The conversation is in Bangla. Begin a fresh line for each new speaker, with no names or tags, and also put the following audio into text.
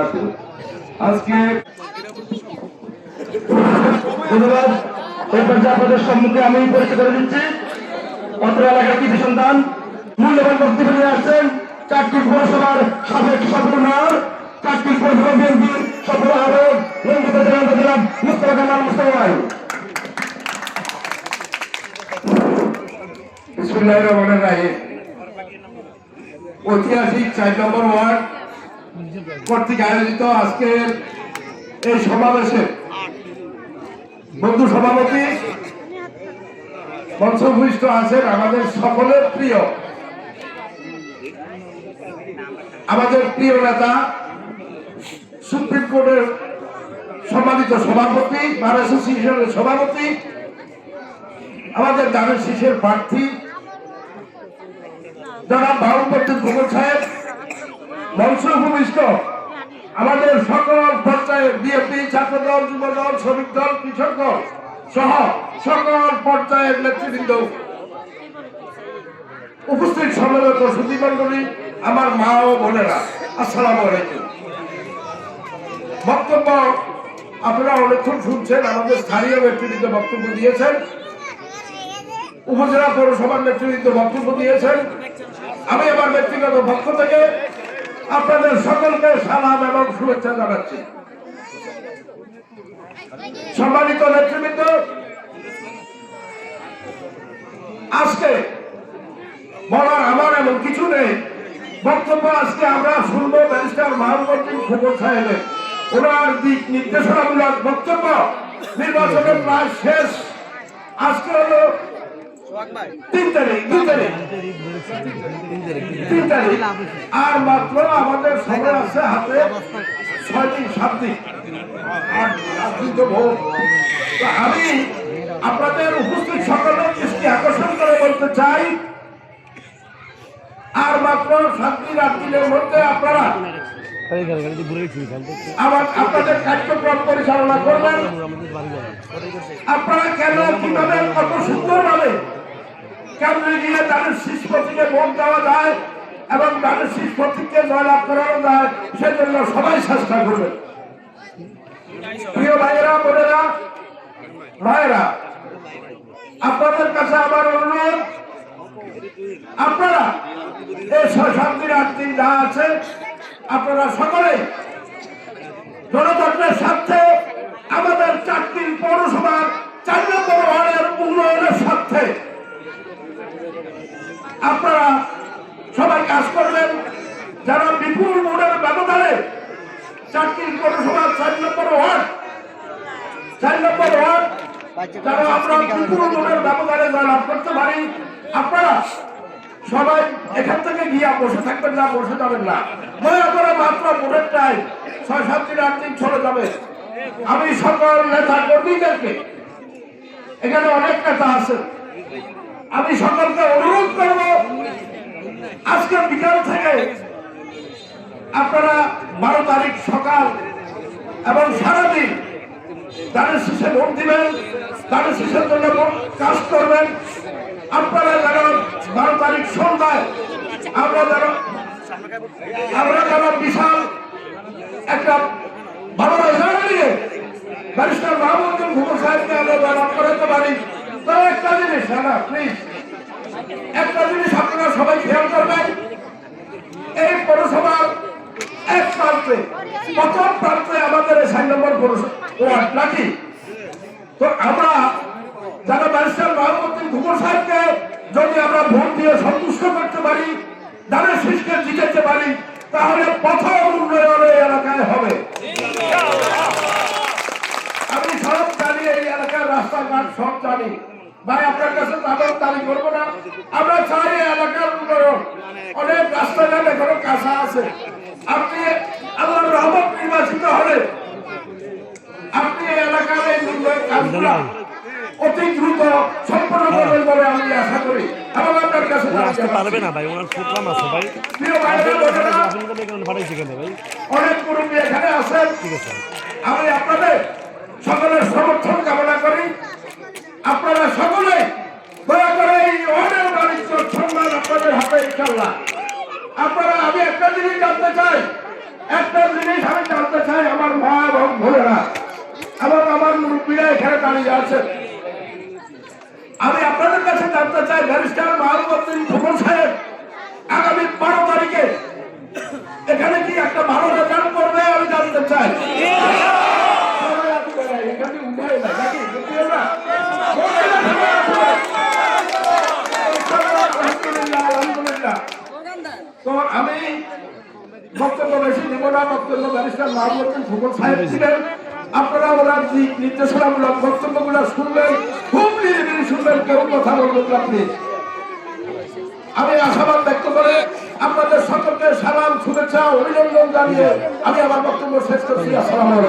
বারাকাতুহু। আজকে ধন্যবাদ। এই পর্যায়ে আপনাদের সম্মুখে আমি পরিচয় করে দিচ্ছি অত্র এলাকার কৃতি সন্তান মূল্যবান বক্তব্য নিয়ে আসছেন চাটখিল পৌরসভার সাবেক সফল মেয়র, চাটখিল পৌরসভা বিএনপির সফল আহ্বায়ক রঞ্জিত জেলা মুস্তফা কামাল মুস্তফা ভাই।
বিসমিল্লাহির রহমানির রহিম। ঐতিহাসিক 4 নম্বর ওয়ার্ড কর্তৃক আয়োজিত আজকের এই সমাবেশে বন্ধু সভাপতি মঞ্চভূষ্ট আছেন আমাদের সকলের প্রিয়, আমাদের প্রিয় নেতা, সুপ্রিম কোর্টের সম্মানিত সভাপতি, বার অ্যাসোসিয়েশনের সভাপতি, আমাদের দানের শীষের প্রার্থী জনাব বাবুবর্তী ভূগোল সাহেব, মঞ্চ ভূমিষ্ঠ আমাদের সকল পর্যায়ের বিএনপি, ছাত্রদল, যুবদল, শ্রমিক দল, কৃষক দল সহ সকল পর্যায়ের নেতৃবৃন্দ, উপস্থিত সম্মেলিত সুধীমণ্ডলী, আমার মা ও বোনেরা, আসসালামু আলাইকুম। বক্তব্য আপনারা অনেকক্ষণ শুনছেন, আমাদের স্থানীয় নেতৃবৃন্দ বক্তব্য দিয়েছেন, উপজেলা পৌরসভার নেতৃবৃন্দ বক্তব্য দিয়েছেন। আমি আমার ব্যক্তিগত পক্ষ থেকে আপনাদের সকলকে সালাম এবং শুভেচ্ছা জানাচ্ছি। সম্মানিত নেতৃবৃন্দ, আজকে বলার আমার এমন কিছু নেই। বক্তব্য আজকে আমরা শুনবো ব্যারিস্টার মাহবুবুদ্দিন খোকন সাহেবের, ওনার দিক নির্দেশনামূলক বক্তব্য। নির্বাচনের প্রায় শেষ, আজকে হলো 3 তারিখ, আর মাত্র আমাদের সময় আছে হাতে 6 দিন 7 দিন, আমি আপনাদের উপস্থিত সকলের দৃষ্টি আকর্ষণ করে বলতে চাই, আর মাত্র 7 দিন 8 দিনের মধ্যে আপনারা আপনাদের কার্যক্রম পরিচালনা করবেন। আপনারা কেন, কিভাবে, কত সুন্দরভাবে কেন্দ্রে গিয়ে তাদের শীষ প্রতীকে ভোট দেওয়া যায় এবং তাদের শীষ প্রতীককে জয়লাভ করানো যায়, সেজন্য সবাই চেষ্টা করবেন। প্রিয় ভাইয়েরা, বোনেরা, ভাইয়েরা, আপনাদের কাছে আমার অনুরোধ, আপনারা এই 6-7 দিন 8 দিন যা আছে, আপনারা সকলে গণতন্ত্রের স্বার্থে, আমাদের চাটখিল পৌরসভার 4 নম্বর ওয়ার্ডের উন্নয়নের স্বার্থে আপনারা সবাই কাজ করবেন। যারা বিপুল ভোটের ব্যবধানে চাটখিল পৌরসভার 4 নম্বর ওয়ার্ড যারা আমরা বিপুল ভোটের ব্যবধানে জয়লাভ করতে পারি, আপনারা সবাই এখান থেকে গিয়া বসে থাকবেন না, বসে যাবেন না, দয়া করে মাত্র ভোটের টাইম 6-7 দিন 8 দিন চলে যাবে। আমি সকল নেতা কর্মীদেরকে, এখানে অনেক নেতা আছেন, আমি সকলকে অনুরোধ করব, আজকে বিকাল থেকে আপনারা 12 তারিখ সকাল এবং সারাদিন দানের শীষে ভোট দিবেন, দানের শীষের জন্য কাজ করবেন। আপনারা যেন 12 তারিখ সন্ধ্যায় আমরা যেন বিশাল একটা ভালো রেজাল্ট নিয়ে ব্যারিস্টার মাহবুবুদ্দিন খোকন সাহেবকে আমরা জয়লাভ করাতে পারি। তো একটা জিনিস, প্লিজ একটা জিনিস আপনারা সবাই খেয়াল করবেন, এই পৌরসভার এক প্রান্তে, প্রথম প্রান্তে আমাদের 4 নম্বর ওয়ার্ড নাকি, তো আমরা যারা ব্যারিস্টার মাহবুবুদ্দিন খোকন সাহেবকে যদি আমরা ভোট দিয়ে সন্তুষ্ট করতে পারি, দানের শীষকে জিতাতে পারি, তাহলে প্রথম উন্নয়ন এই এলাকায় হবে। আমি সব জানি, এই এলাকার রাস্তাঘাট সব জানি ভাই, আপনার কাছে দাবি করবো না। আমরা চাই এলাকার উন্নয়ন, অনেক রাস্তাঘাট এখনো কাঁচা আছে। আপনি আল্লাহর রহমত নির্বাচিত হলে আপনি এই এলাকার এই উন্নয়ন কাজগুলা অতি দ্রুত সম্পন্ন করবেন বলে আমি আশা করি এবং আপনার কাছে
পারবে না ভাই, ওনার প্রোগ্রাম আছে ভাই।
অনেক মুরব্বী এখানে আছেন, আমি আপনাদের সকলের সমর্থন কামনা করি। আপনারা সকলে দয়া করে এই ওয়ার্ডের বাণিজ্য সম্মান আপনাদের হাতে ইনশাল্লাহ। আপনারা, আমি একটা জিনিস জানতে চাই, একটা জিনিস আমি দাঁড়িয়ে আছেন। আমি আপনাদের কাছে জানতে চাই ব্যারিস্টার মাহবুবউদ্দিন খোকন সাহেব আগামী 12 তারিখে এখানে কি একটা ভালো রেজাল্ট করবে আমি জানতে চাই। এখানে উঠায় না নাকি বুঝিয়ে না? আলহামদুলিল্লাহ আলহামদুলিল্লাহ। তো আমি বক্তব্য বেশি নেব না। বক্তব্য ব্যারিস্টার মাহবুবউদ্দিন খোকন সাহেব ছিলেন। আপনারা ওনার নির্দেশনামূলক বক্তব্যগুলো শুনবেন, খুব নিরিবিলি শুনবেন, কেউ কথা বলবেন না প্লিজ। আমি আশাবাদ ব্যক্ত করে আপনাদের সকলকে সালাম, শুভেচ্ছা, অভিনন্দন জানিয়ে আমি আমার বক্তব্য শেষ করছি। আসসালামু আলাইকুম।